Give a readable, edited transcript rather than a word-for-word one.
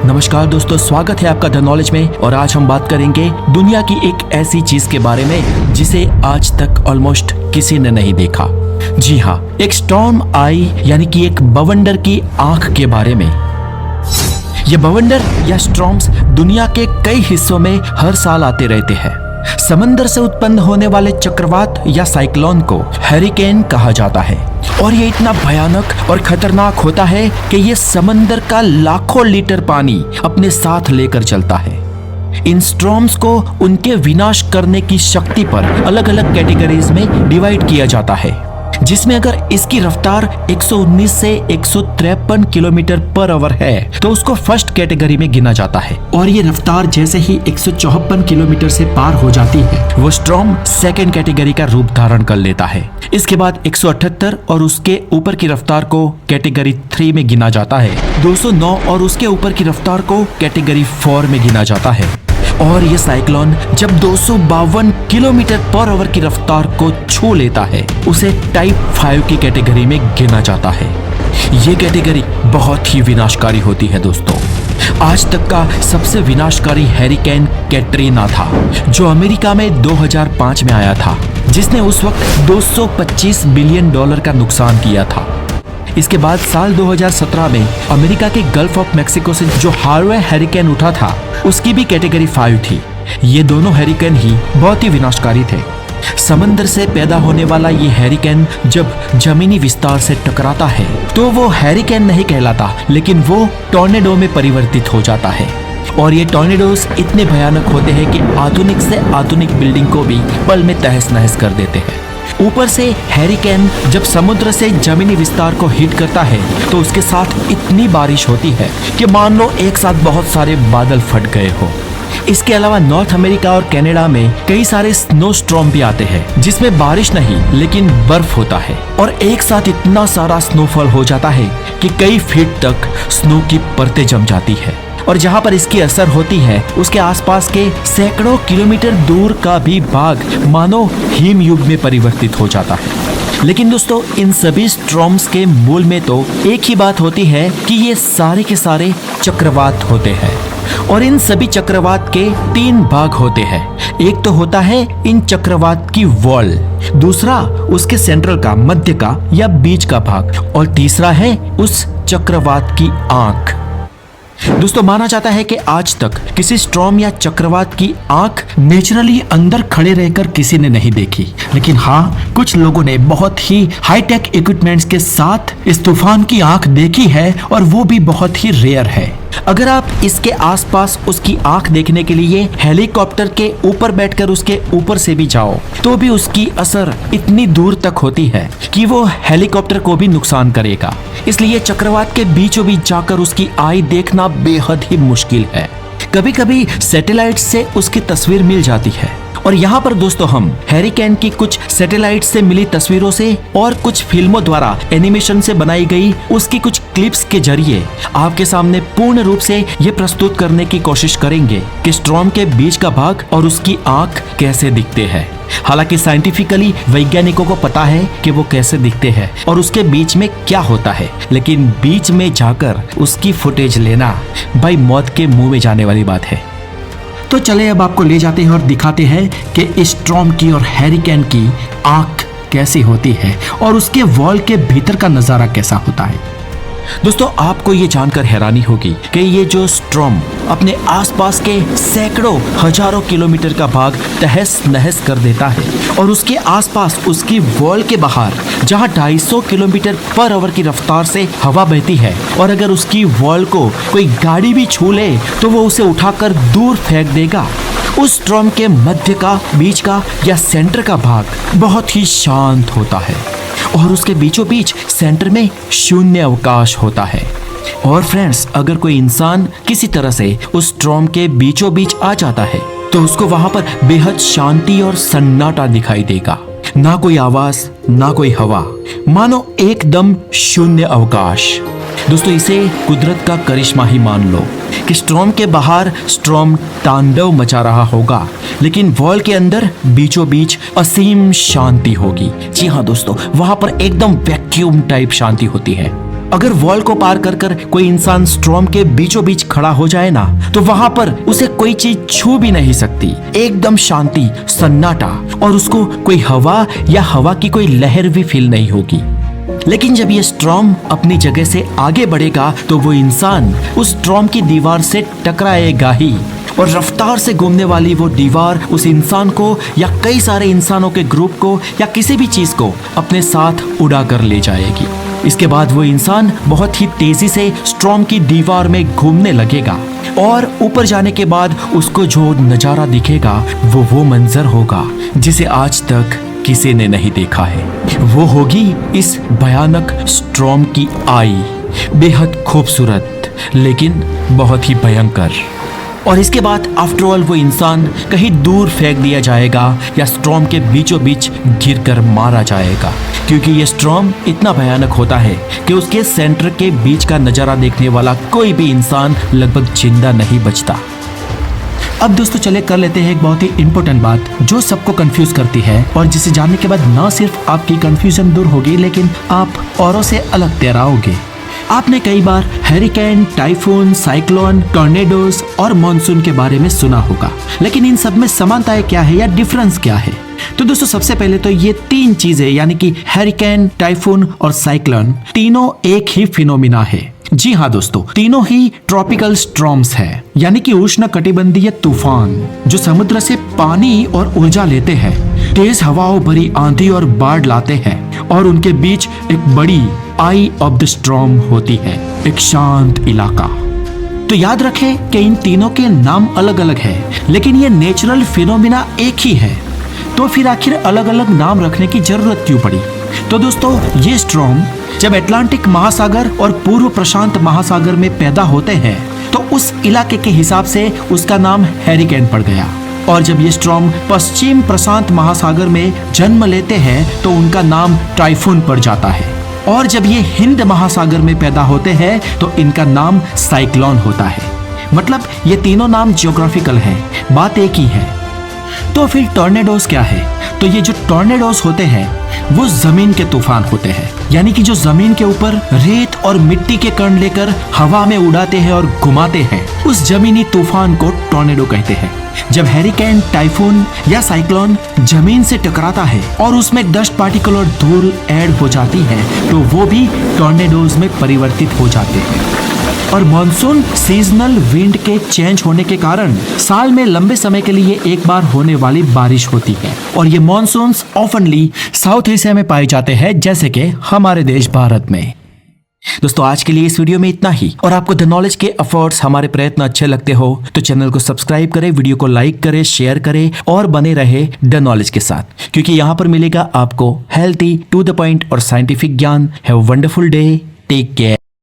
नमस्कार दोस्तों, स्वागत है आपका द नॉलेज में। और आज हम बात करेंगे दुनिया की एक ऐसी चीज के बारे में जिसे आज तक ऑलमोस्ट किसी ने नहीं देखा। जी हाँ, एक स्टॉर्म आई यानी कि एक बवंडर की आंख के बारे में। ये बवंडर या स्टॉर्म्स दुनिया के कई हिस्सों में हर साल आते रहते हैं। समंदर से उत्पन्न होने वाले चक्रवात या साइक्लोन को हरिकेन कहा जाता है और ये इतना भयानक और खतरनाक होता है कि ये समंदर का लाखों लीटर पानी अपने साथ लेकर चलता है। इन स्टॉर्म्स को उनके विनाश करने की शक्ति पर अलग अलग कैटेगरीज में डिवाइड किया जाता है, जिसमें अगर इसकी रफ्तार 119 से 153 किलोमीटर पर आवर है तो उसको फर्स्ट कैटेगरी में गिना जाता है। और ये रफ्तार जैसे ही 154 किलोमीटर से पार हो जाती है वो स्टॉर्म सेकेंड कैटेगरी का रूप धारण कर लेता है। इसके बाद 178 और उसके ऊपर की रफ्तार को कैटेगरी 3 में गिना जाता है। 209 और उसके ऊपर की रफ्तार को कैटेगरी 4 में गिना जाता है। और ये साइक्लोन जब 252 किलोमीटर पर आवर की रफ्तार को छू लेता है उसे टाइप 5 की कैटेगरी में गिना जाता है। ये कैटेगरी बहुत ही विनाशकारी होती है दोस्तों। आज तक का सबसे विनाशकारी हैरिकेन कैटरीना था जो अमेरिका में 2005 में आया था, जिसने उस वक्त 225 बिलियन डॉलर का नुकसान किया था। इसके बाद साल 2017 में अमेरिका के गल्फ ऑफ मैक्सिको से जो हार्वे हैरिकेन उठा था उसकी भी कैटेगरी 5 थी। ये दोनों हैरिकेन ही बहुत ही विनाशकारी थे। समंदर से पैदा होने वाला ये हैरिकेन जब जमीनी विस्तार से टकराता है तो वो हैरिकेन नहीं कहलाता, लेकिन वो टॉर्नेडो में परिवर्तित हो जाता है। और ये टॉर्नेडोज इतने भयानक होते हैं कि आधुनिक से आधुनिक बिल्डिंग को भी पल में तहस नहस कर देते हैं। ऊपर से हैरिकेन जब समुद्र से जमीनी विस्तार को हिट करता है तो उसके साथ इतनी बारिश होती है कि मान लो एक साथ बहुत सारे बादल फट गए हो। इसके अलावा नॉर्थ अमेरिका और कनाडा में कई सारे स्नो स्टॉर्म भी आते हैं जिसमें बारिश नहीं लेकिन बर्फ होता है और एक साथ इतना सारा स्नोफॉल हो जाता है कि कई फीट तक स्नो की परतें जम जाती है। और जहां पर इसकी असर होती है उसके आसपास के सैकड़ों किलोमीटर दूर का भी भाग मानो हिम युग में परिवर्तित हो जाता है। लेकिन दोस्तों, इन सभी स्टॉर्म्स के मूल में तो एक ही बात होती है कि ये सारे के सारे चक्रवात होते हैं। और इन सभी चक्रवात के 3 भाग होते हैं। एक तो होता है इन चक्रवात की वॉल, दूसरा उसके सेंट्रल का, मध्य का या बीच का भाग, और तीसरा है उस चक्रवात की आंख। दोस्तों, माना जाता है कि आज तक किसी स्टॉर्म या चक्रवात की आंख नेचुरली अंदर खड़े रहकर किसी ने नहीं देखी, लेकिन हाँ, कुछ लोगों ने बहुत ही हाईटेक इक्विपमेंट्स के साथ इस तूफान की आंख देखी है और वो भी बहुत ही रेयर है। अगर आप इसके आसपास उसकी आंख देखने के लिए हेलीकॉप्टर के ऊपर बैठकर उसके ऊपर से भी जाओ तो भी उसकी असर इतनी दूर तक होती है कि वो हेलीकॉप्टर को भी नुकसान करेगा। इसलिए चक्रवात के बीचों बीच जाकर उसकी आई देखना बेहद ही मुश्किल है। कभी कभी सैटेलाइट से उसकी तस्वीर मिल जाती है। और यहाँ पर दोस्तों हम हैरिकेन की कुछ सैटेलाइट से मिली तस्वीरों से और कुछ फिल्मों द्वारा एनिमेशन से बनाई गई उसकी कुछ क्लिप्स के जरिए आपके सामने पूर्ण रूप से ये प्रस्तुत करने की कोशिश करेंगे कि स्टॉर्म के बीच का भाग और उसकी आंख कैसे दिखते हैं। हालांकि साइंटिफिकली वैज्ञानिकों को पता है कि वो कैसे दिखते हैं और उसके बीच में क्या होता है, लेकिन बीच में जाकर उसकी फुटेज लेना भाई मौत के मुंह में जाने वाली बात है। तो चले अब आपको ले जाते हैं और दिखाते हैं कि इस स्टॉर्म की और हैरिकेन की आंख कैसी होती है और उसके वॉल के भीतर का नजारा कैसा होता है। दोस्तों, आपको ये जानकर हैरानी होगी कि ये जो स्टॉर्म अपने आसपास के सैकड़ों हजारों किलोमीटर का भाग तहस नहस कर देता है और उसके आसपास उसकी वॉल के बाहर जहां 250 किलोमीटर पर आवर की रफ्तार से हवा बहती है और अगर उसकी वॉल को कोई गाड़ी भी छू ले तो वो उसे उठाकर दूर फेंक देगा। उस स्टॉर्म के मध्य का, बीच का या सेंटर का भाग बहुत ही शांत होता है और उसके बीचों बीच सेंटर में शून्य अवकाश होता है। और फ्रेंड्स, अगर कोई इंसान किसी तरह से उस स्टॉर्म के बीचों बीच आ जाता है तो उसको वहां पर बेहद शांति और सन्नाटा दिखाई देगा। ना कोई आवाज, ना कोई हवा, मानो एकदम शून्य अवकाश। दोस्तों, इसे कुदरत का करिश्मा ही मान लो कि स्टॉर्म के बाहर स्टॉर्म तांडव मचा रहा होगा, लेकिन वॉल के अंदर बीचों बीच असीम शांति होगी। जी हाँ दोस्तों, वहां पर एकदम वैक्यूम टाइप शांति होती है। अगर वॉल को पार कर कर कोई इंसान स्ट्रॉम के बीचों बीच खड़ा हो जाए ना, तो वहां पर उसे कोई चीज छू भी नहीं सकती। एकदम शांति, सन्नाटा, और उसको कोई हवा या हवा की कोई लहर भी फील नहीं होगी। लेकिन जब ये स्ट्रॉम अपनी जगह से आगे बढ़ेगा तो वो इंसान उस स्ट्रॉम की दीवार से टकराएगा ही, और रफ्तार से घूमने वाली वो दीवार उस इंसान को या कई सारे इंसानों के ग्रुप को या किसी भी चीज को अपने साथ उड़ा कर ले जाएगी। इसके बाद वो इंसान बहुत ही तेजी से स्ट्रॉम की दीवार में घूमने लगेगा, और ऊपर जाने के बाद उसको जो नजारा दिखेगा वो मंजर होगा जिसे आज तक किसी ने नहीं देखा है। वो होगी इस भयानक स्ट्रॉम की आई, बेहद खूबसूरत लेकिन बहुत ही भयंकर। और इसके बाद आफ्टर ऑल वो इंसान कहीं दूर फेंक दिया जाएगा या स्ट्रॉम के बीचों बीच गिरकर मारा जाएगा, क्योंकि ये स्ट्रॉम इतना भयानक होता है कि उसके सेंटर के बीच का नजारा देखने वाला कोई भी इंसान लगभग जिंदा नहीं बचता। अब दोस्तों चले कर लेते हैं एक बहुत ही इंपॉर्टेंट बात जो सबको कंफ्यूज करती है, और जिसे जानने के बाद न सिर्फ आपकी कंफ्यूजन दूर होगी लेकिन आप औरों से अलग तैराओगे। आपने कई बार हैरिकेन, टाइफून, साइक्लोन, टॉर्नेडोज और मॉनसून के बारे में सुना होगा, लेकिन इन सब में समानताएं क्या है या डिफरेंस क्या है? तो दोस्तों सबसे पहले तो ये तीन चीजें यानी कि हैरिकेन, टाइफून और साइक्लोन तीनों एक ही फिनोमिना है। जी हाँ दोस्तों, तीनों ही ट्रॉपिकल स्टॉर्म्स है, यानी कि उष्ण कटिबंधीय तूफान जो समुद्र से पानी और ऊर्जा लेते हैं, तेज हवाओं भरी आंधी और बाढ़ लाते हैं, और उनके बीच एक बड़ी आई ऑफ द स्टॉर्म होती है, एक शांत इलाका। तो याद रखें कि इन तीनों के नाम अलग अलग है, लेकिन ये नेचुरल फिनोमिना एक ही है। तो फिर आखिर अलग अलग नाम रखने की जरूरत क्यों पड़ी? तो दोस्तों ये स्टॉर्म जब अटलांटिक महासागर और पूर्व प्रशांत महासागर में पैदा होते हैं तो उस इलाके के हिसाब से उसका नाम हैरिकेन पड़ गया, और जब ये स्टॉर्म पश्चिम प्रशांत महासागर में जन्म लेते हैं तो उनका नाम टाइफून पड़ जाता है, और जब ये हिंद महासागर में पैदा होते हैं तो इनका नाम साइक्लोन होता है। मतलब ये तीनों नाम जियोग्राफिकल है, बात एक ही है। तो फिर टॉर्नेडोज क्या है? तो ये जो टॉर्नेडोज होते हैं वो जमीन के तूफान होते हैं, यानी कि जो जमीन के ऊपर रेत और मिट्टी के कण लेकर हवा में उड़ाते हैं और घुमाते हैं, उस जमीनी तूफान को टॉर्नेडो कहते हैं। जब हैरिकेन, टाइफून या साइक्लोन जमीन से टकराता है और उसमें डस्ट पार्टिकल और धूल ऐड हो जाती है तो वो भी टॉर्नेडोज में परिवर्तित हो जाते हैं। और मॉनसून सीजनल विंड के चेंज होने के कारण साल में लंबे समय के लिए एक बार होने वाली बारिश होती है, और ये मॉनसून्स ऑफनली साउथ एशिया में पाए जाते हैं, जैसे कि हमारे देश भारत में। दोस्तों आज के लिए इस वीडियो में इतना ही, और आपको द नॉलेज के एफर्ट्स, हमारे प्रयत्न अच्छे लगते हो तो चैनल को सब्सक्राइब करें, वीडियो को लाइक करें, शेयर करें और बने रहे द नॉलेज के साथ, क्योंकि यहाँ पर मिलेगा आपको हेल्थी, टू द पॉइंट और साइंटिफिक ज्ञान। Have a wonderful day, take care.